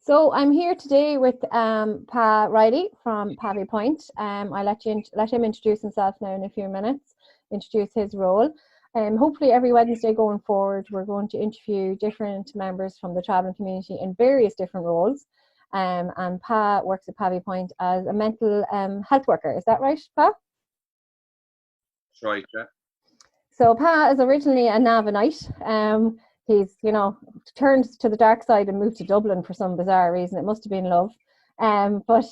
So I'm here today with Pa Reilly from Pavee Point. I'll let him introduce himself now in a few minutes, introduce his role. Hopefully every Wednesday going forward, we're going to interview different members from the travelling community in various different roles. And Pa works at Pavee Point as a mental health worker. Is that right, Pa? That's right, yeah. So Pa is originally a Navanite. He's, turned to the dark side and moved to Dublin for some bizarre reason. It must have been love. But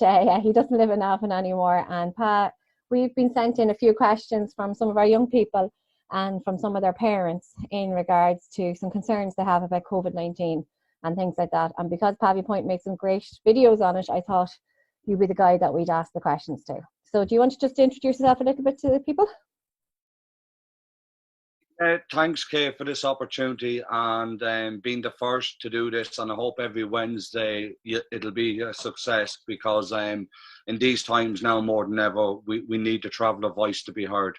he doesn't live in Navan anymore. And Pa, we've been sent in a few questions from some of our young people and from some of their parents in regards to some concerns they have about COVID-19 and things like that. And because Pavee Point makes some great videos on it, I thought you'd be the guy that we'd ask the questions to. So do you want to just introduce yourself a little bit to the people? Thanks, Kay, for this opportunity and being the first to do this. And I hope every Wednesday it'll be a success because in these times now more than ever, we need the traveller voice to be heard.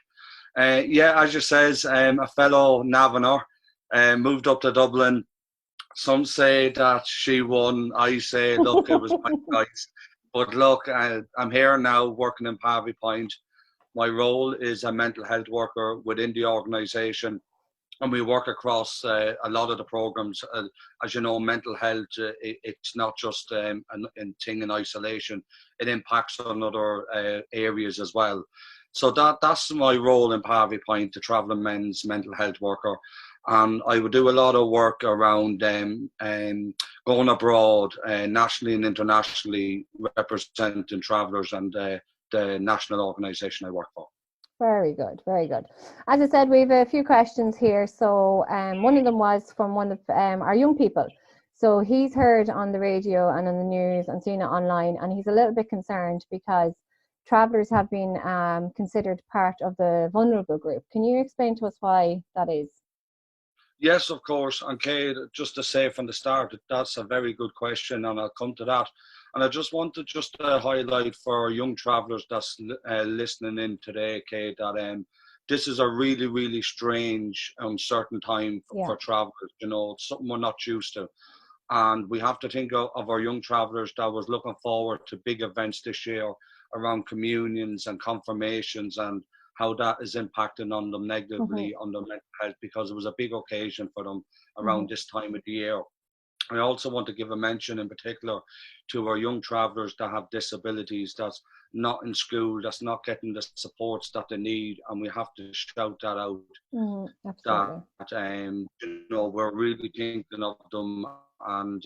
As you says, a fellow Navaner moved up to Dublin. Some say that she won. I say, look, it was my choice. But look, I'm here now working in Pavee Point. My role is a mental health worker within the organisation, and we work across a lot of the programs. As you know, mental health, it's not just a thing in isolation. It impacts on other areas as well. So that's my role in Pavee Point, the travelling men's mental health worker. And I would do a lot of work around going abroad, nationally and internationally, representing travellers and the national organisation I work for. Very good, very good. As I said, we have a few questions here. So one of them was from one of our young people. So he's heard on the radio and on the news and seen it online, and he's a little bit concerned because travellers have been considered part of the vulnerable group. Can you explain to us why that is? Yes, of course. And Kate, just to say from the start, that's a very good question, and I'll come to that. And I just wanted to highlight for young travellers that's listening in today, Kate, that this is a really, really strange, uncertain time for travellers. It's something we're not used to. And we have to think of our young travellers that was looking forward to big events this year around communions and confirmations and how that is impacting on them negatively on their mental health because it was a big occasion for them around this time of the year. I also want to give a mention in particular to our young travellers that have disabilities, that's not in school, that's not getting the supports that they need, and we have to shout that out. That we're really thinking of them and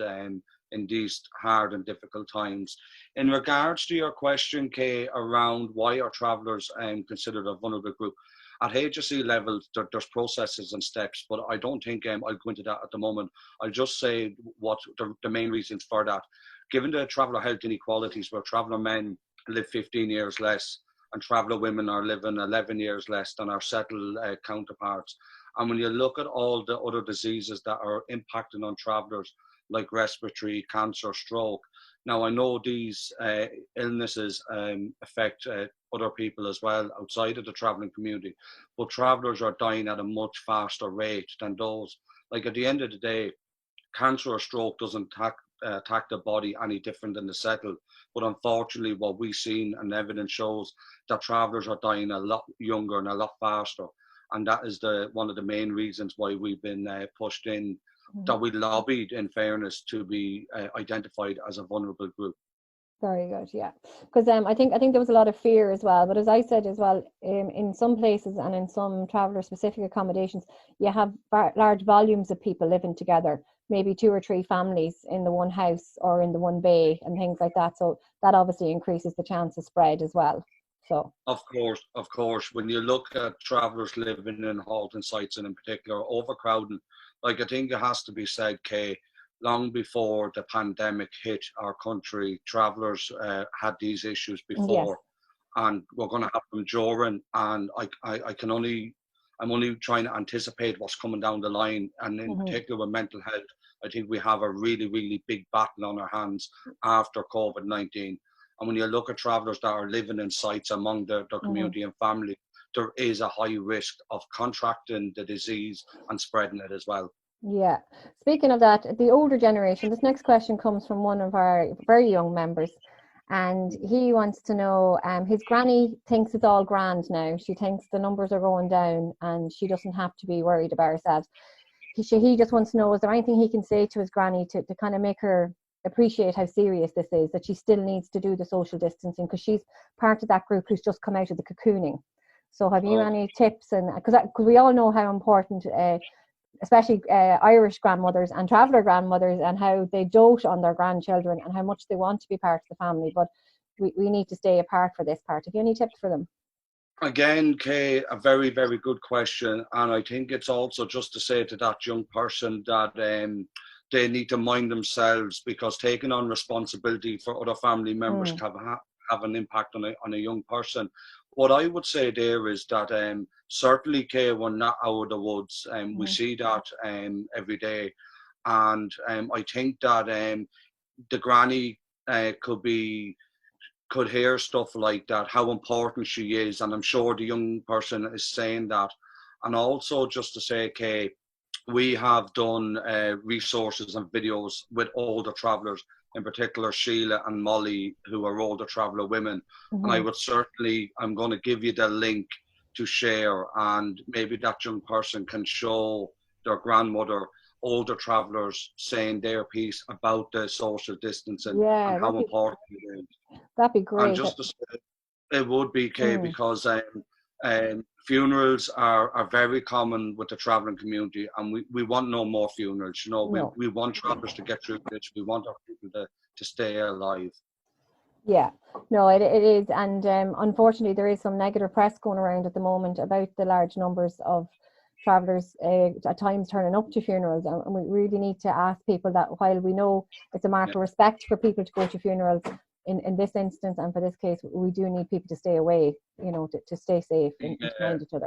in these hard and difficult times. In regards to your question, Kay, around why are travellers considered a vulnerable group, at HSE level, there's processes and steps, but I don't think I'll go into that at the moment. I'll just say what the main reasons for that. Given the traveller health inequalities where traveller men live 15 years less and traveller women are living 11 years less than our settled counterparts. And when you look at all the other diseases that are impacting on travellers, like respiratory, cancer, stroke. Now, I know these illnesses affect other people as well outside of the travelling community, but travellers are dying at a much faster rate than those. Like at the end of the day, cancer or stroke doesn't attack the body any different than the settled. But unfortunately, what we've seen and evidence shows that travellers are dying a lot younger and a lot faster. And that is one of the main reasons why we've been pushed in, that we lobbied, in fairness, to be identified as a vulnerable group. Very good, yeah. Because I think there was a lot of fear as well. But as I said as well, in some places and in some traveller-specific accommodations, you have large volumes of people living together, maybe 2 or 3 families in the one house or in the one bay and things like that. So that obviously increases the chance of spread as well. So Of course, when you look at travellers living in halting sites and in particular overcrowding, like I think it has to be said, Kay, long before the pandemic hit our country, travellers had these issues before, and we're going to have them during. And I'm only trying to anticipate what's coming down the line, and in particular with mental health, I think we have a really, really big battle on our hands after COVID-19. And when you look at travellers that are living in sites among their community and family, there is a high risk of contracting the disease and spreading it as well. Yeah. Speaking of that, the older generation, this next question comes from one of our very young members. And he wants to know, his granny thinks it's all grand now. She thinks the numbers are going down and she doesn't have to be worried about herself. He just wants to know, is there anything he can say to his granny to kind of make her appreciate how serious this is, that she still needs to do the social distancing because she's part of that group who's just come out of the cocooning. So have you any tips? And because we all know how important especially Irish grandmothers and traveller grandmothers, and how they dote on their grandchildren and how much they want to be part of the family. But we need to stay apart for this part. Have you any tips for them? Again, Kay, a very, very good question. And I think it's also just to say to that young person that they need to mind themselves, because taking on responsibility for other family members can have an impact on a young person. What I would say there is that certainly, Kay, we're not out of the woods. We see that every day. And I think that the granny could hear stuff like that, how important she is. And I'm sure the young person is saying that. And also just to say, Kay, we have done resources and videos with older travellers, in particular Sheila and Molly, who are older traveller women. And I would certainly, I'm going to give you the link to share, and maybe that young person can show their grandmother older travellers saying their piece about the social distancing and how important it is. That'd be great. And just to say, it would be, Kay, because funerals are very common with the travelling community, and we want no more funerals. You know, we want travellers to get through this. We want our people to stay alive. Yeah, no, it is. And unfortunately, there is some negative press going around at the moment about the large numbers of travellers at times turning up to funerals. And we really need to ask people that, while we know it's a mark of respect for people to go to funerals, in this instance and for this case, we do need people to stay away, you know, to stay safe and to mind each other.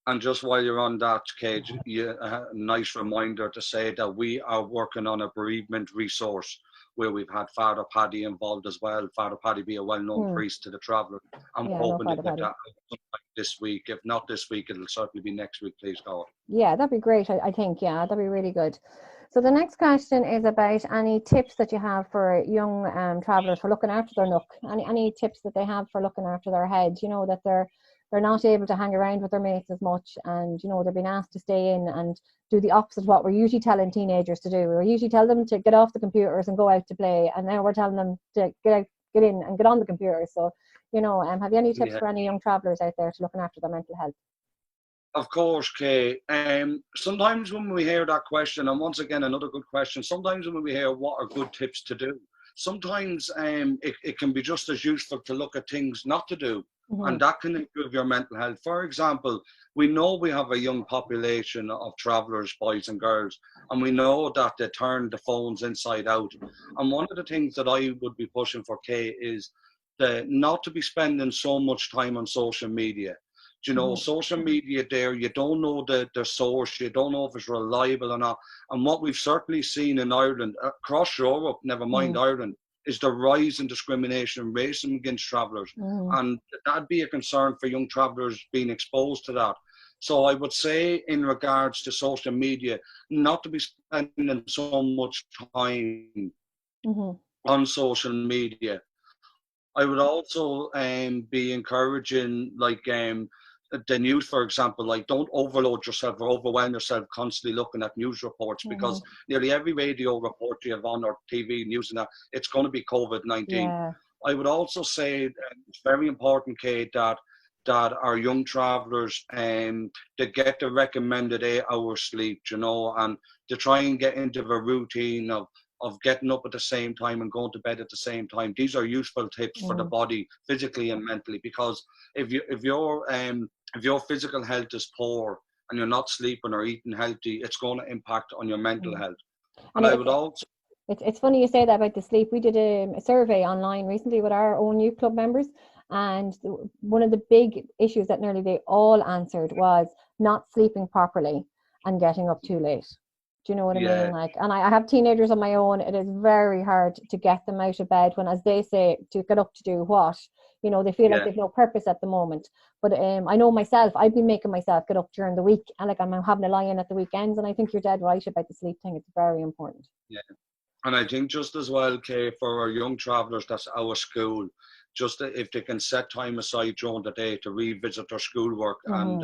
And just while you're on that, Kate, a nice reminder to say that we are working on a bereavement resource where we've had Father Paddy involved as well. Father Paddy be a well-known priest to the traveller. I'm hoping to get that this week. If not this week, it'll certainly be next week, please God. Yeah, that'd be great, I think. Yeah, that'd be really good. So the next question is about any tips that you have for young travellers for looking after their nook. Any tips that they have for looking after their head, you know, that they're not able to hang around with their mates as much, and, you know, they're being asked to stay in and do the opposite of what we're usually telling teenagers to do. We usually tell them to get off the computers and go out to play, and now we're telling them to get in and get on the computer. So, you know, have you any tips for any young travellers out there to looking after their mental health? Of course, Kay. Sometimes when we hear that question, and once again, another good question, sometimes when we hear what are good tips to do, sometimes it can be just as useful to look at things not to do, and that can improve your mental health. For example, we know we have a young population of travellers, boys and girls, and we know that they turn the phones inside out. And one of the things that I would be pushing for, Kay, is not to be spending so much time on social media. You know, social media there, you don't know the source, you don't know if it's reliable or not. And what we've certainly seen in Ireland, across Europe, never mind Ireland, is the rise in discrimination and racism against travellers. And that'd be a concern for young travellers being exposed to that. So I would say, in regards to social media, not to be spending so much time on social media. I would also be encouraging, like, the news, for example, like, don't overload yourself or overwhelm yourself constantly looking at news reports, because nearly every radio report you have on, or TV news and that, it's going to be COVID-19. I would also say that it's very important, Kate, that our young travellers they get the recommended 8 hours sleep, you know, and to try and get into a routine of getting up at the same time and going to bed at the same time. These are useful tips for the body, physically and mentally, because if your physical health is poor and you're not sleeping or eating healthy, it's going to impact on your mental health. And I would also... It's funny you say that about the sleep. We did a survey online recently with our own youth club members, and one of the big issues that nearly they all answered was not sleeping properly and getting up too late. Do you know what I mean? Like, and I have teenagers of my own. It is very hard to get them out of bed when, as they say, to get up to do what? They feel like they've no purpose at the moment. But I know myself, I've been making myself get up during the week, and like I'm having a lie-in at the weekends, and I think you're dead right about the sleep thing. It's very important. Yeah. And I think just as well, Kay, for our young travellers that's out of school, just if they can set time aside during the day to revisit their schoolwork, and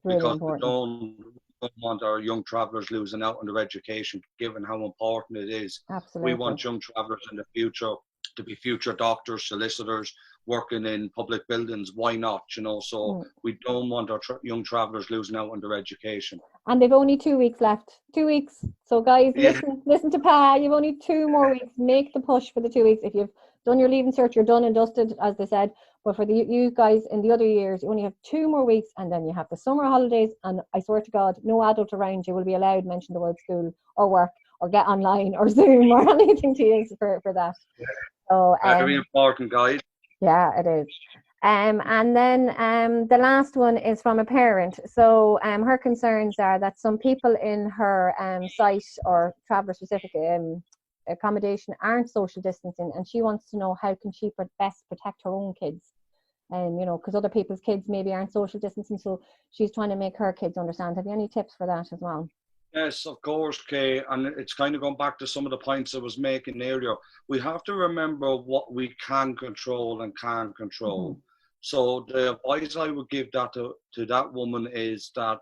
really because important. we don't want our young travellers losing out on their education, given how important it is. Absolutely. We want young travellers in the future to be future doctors, solicitors, working in public buildings. Why not? So we don't want our young travellers losing out on their education. And they've only 2 weeks left. 2 weeks. So guys, listen to Pa. You've only 2 more weeks. Make the push for the 2 weeks. If you've done your leaving cert, you're done and dusted, as they said. But for you guys in the other years, you only have 2 more weeks, and then you have the summer holidays. And I swear to God, no adult around you will be allowed to mention the word school or work or get online or Zoom or anything to use for that. Yeah. So very important, guys. Yeah, it is. And then the last one is from a parent. So her concerns are that some people in her site or traveller specific accommodation aren't social distancing, and she wants to know how can she best protect her own kids. Because other people's kids maybe aren't social distancing, so she's trying to make her kids understand. Have you any tips for that as well? Yes, of course, Kay, and it's kind of going back to some of the points I was making earlier. We have to remember what we can control and can't control. So the advice I would give that to that woman is that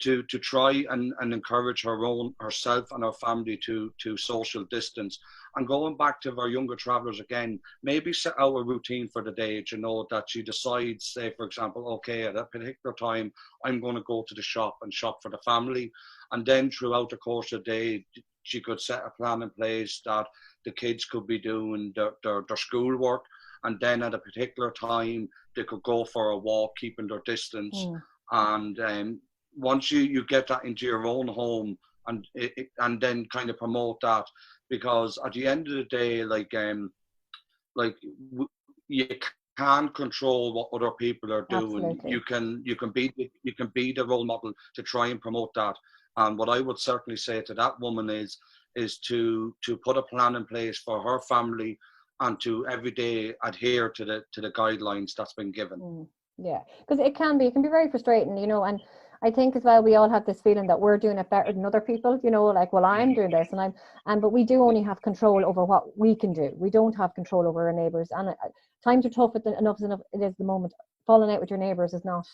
to try and encourage herself and her family to social distance. And going back to our younger travellers again, maybe set out a routine for the day, that she decides, say, for example, okay, at a particular time, I'm going to go to the shop and shop for the family. And then throughout the course of the day, she could set a plan in place that the kids could be doing their schoolwork. And then at a particular time, they could go for a walk, keeping their distance. And once you get that into your own home, and then kind of promote that, because at the end of the day, you can't control what other people are doing. Absolutely. You can be the role model to try and promote that. And what I would certainly say to that woman is to put a plan in place for her family, and to every day adhere to the guidelines that's been given. Yeah, because it can be very frustrating, and I think as well we all have this feeling that we're doing it better than other people, like, well, I'm doing this but we do only have control over what we can do. We don't have control over our neighbours, and times are tough. Enough is enough. It is the moment. Falling out with your neighbours is not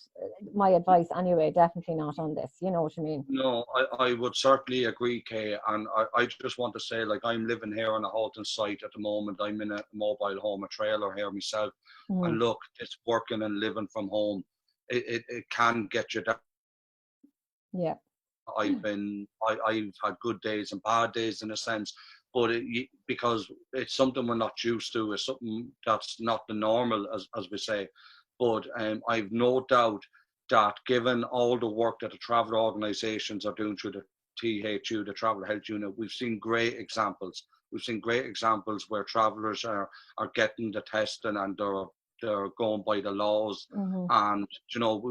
my advice anyway. Definitely not on this. You know what I mean? No, I would certainly agree, Kay. And I just want to say, like, I'm living here on a halting site at the moment. I'm in a mobile home, a trailer here myself. And look, it's working and living from home. It can get you down. Yeah. I've had good days and bad days in a sense, but because it's something we're not used to, it's something that's not the normal, as we say. But I've no doubt that given all the work that the travel organisations are doing through the THU, the Travel Health Unit, we've seen great examples. We've seen great examples where travellers are getting the testing and they're going by the laws. And,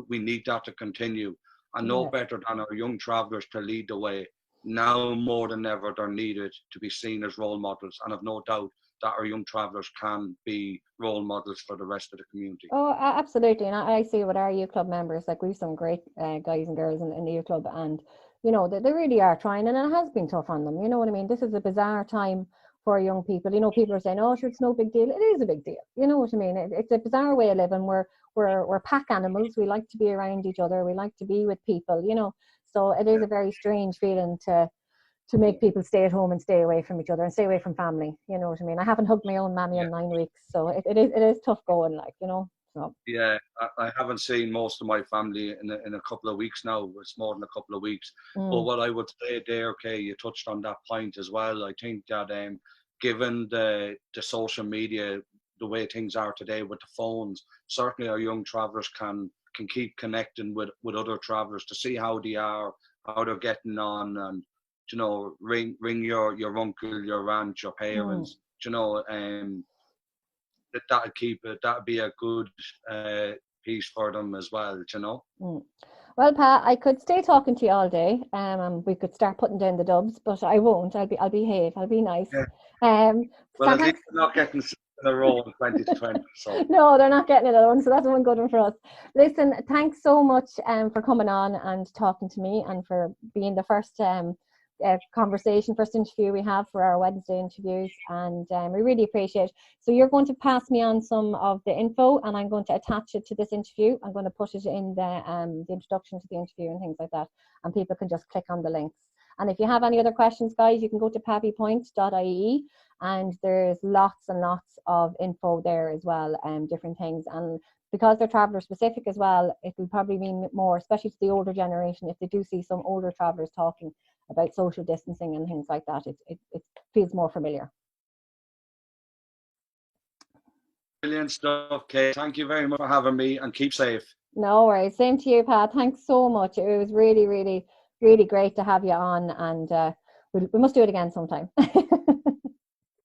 we need that to continue. And no better than our young travellers to lead the way. Now more than ever, they're needed to be seen as role models. And I've no doubt that our young travellers can be role models for the rest of the community. Oh, absolutely. And I see with our youth club members, like, we've some great guys and girls in the youth club, and they really are trying, and it has been tough on them. You know what I mean? This is a bizarre time for young people. People are saying, oh, sure, it's no big deal. It is a big deal. You know what I mean? It's a bizarre way of living. We're pack animals. We like to be around each other. We like to be with people, so it is a very strange feeling to make people stay at home and stay away from each other and stay away from family. You know what I mean? I haven't hugged my own mammy in 9 weeks, so it is tough going, like, So. Yeah, I haven't seen most of my family in a couple of weeks now. It's more than a couple of weeks. But what I would say there, okay, you touched on that point as well. I think that given the social media, the way things are today with the phones, certainly our young travellers can keep connecting with other travellers to see how they are, how they're getting on, and ring your uncle, your aunt, your parents. That'd be a good piece for them as well. Well, Pa, I could stay talking to you all day. We could start putting down the dubs, but I won't. I'll behave. I'll be nice. Yeah. Well, at least you're not getting sick in a row in 2020. So No, they're not getting it alone, so that's one good one for us. Listen, thanks so much for coming on and talking to me, and for being the first first interview we have for our Wednesday interviews, and we really appreciate it. So you're going to pass me on some of the info, and I'm going to attach it to this interview. I'm going to put it in the introduction to the interview and things like that, and people can just click on the links. And if you have any other questions, guys, you can go to paveepoint.ie, and there's lots and lots of info there as well, different things. And because they're traveller specific as well, it will probably mean more, especially to the older generation, if they do see some older travellers talking about social distancing and things like that, it feels more familiar. Brilliant stuff, Kate. Thank you very much for having me, and keep safe. No worries. Same to you, Pa. Thanks so much. It was really, really, really great to have you on, and we must do it again sometime.